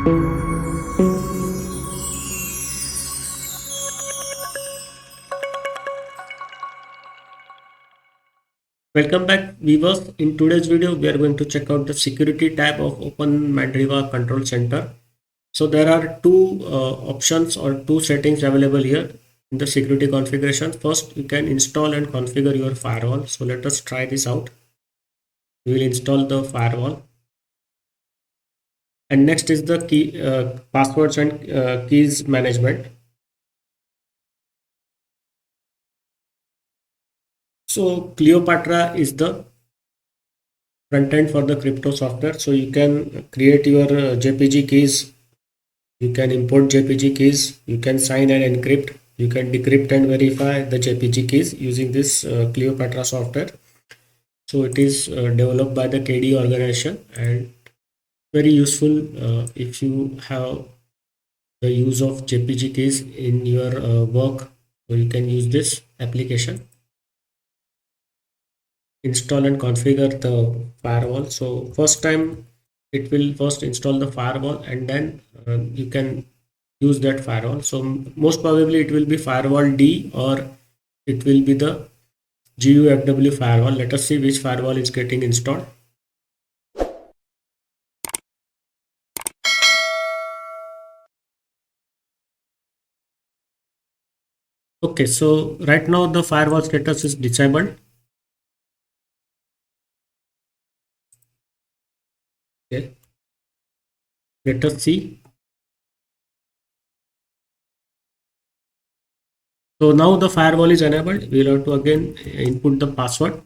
Welcome back viewers. In today's video we are going to check out the security tab of OpenMandriva Control Center. So there are two options or two settings available here in the security configuration. First, you can install and configure your firewall. So let us try this out. We will install the firewall, and next is the key passwords and keys management. So Cleopatra is the front end for the crypto software. So you can create your JPG keys, you can import JPG keys, you can sign and encrypt, you can decrypt and verify the JPG keys using this Cleopatra software. So it is developed by the KD organization and very useful if you have the use of JPG keys in your work. So you can use this application. Install and configure the firewall. So first time it will first install the firewall, and then you can use that firewall. So most probably it will be firewall D, or it will be the GUFW firewall. Let us see which firewall is getting installed. Okay, so right now the firewall status is disabled. Okay, let us see. So now the firewall is enabled. We will have to again input the password.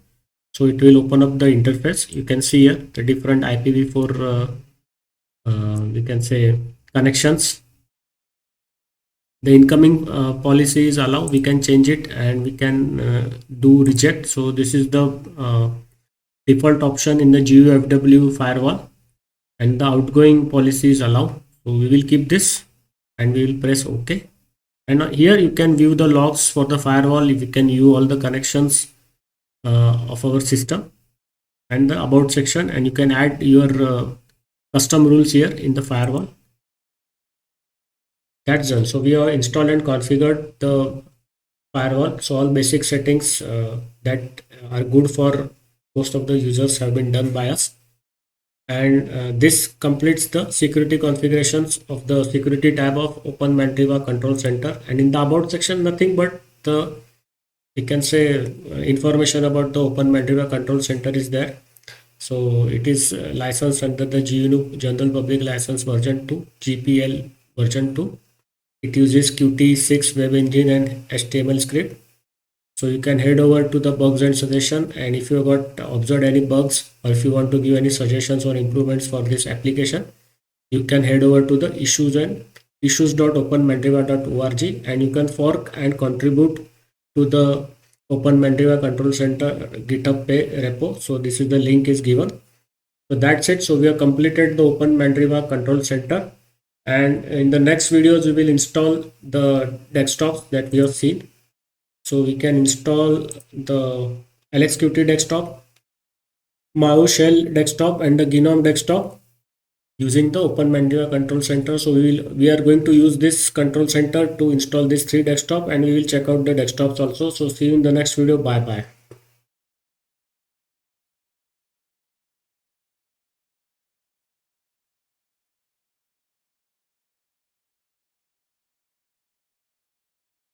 So it will open up the interface. You can see here the different IPv4 we can say connections. The incoming policy is allow. We can change it and we can do reject. So this is the default option in the GUFW firewall, and the outgoing policy is allow. So we will keep this and we will press OK. And here you can view the logs for the firewall. If you can view all the connections of our system and the about section, and you can add your custom rules here in the firewall. That's done. So we have installed and configured the firewall. So all basic settings that are good for most of the users have been done by us, and this completes the security configurations of the security tab of OpenMandriva Control Center. And in the about section, nothing but the, we can say, information about the OpenMandriva Control Center is there. So it is licensed under the GNU General Public License version 2, GPL version 2. It uses Qt6 web engine and HTML script. So you can head over to the bugs and suggestion, and if you have got observed any bugs, or if you want to give any suggestions or improvements for this application, you can head over to the issues and issues.openmandriva.org, and you can fork and contribute to the OpenMandriva Control Center GitHub pay repo. So this is the link is given. So that's it. So we have completed the OpenMandriva Control Center, and in the next videos we will install the desktops that we have seen. So we can install the LXQT desktop, Mao Shell desktop, and the GNOME desktop using the OpenMandriva Control Center. So we are going to use this control center to install these three desktop, and we will check out the desktops also. So see you in the next video. Bye bye.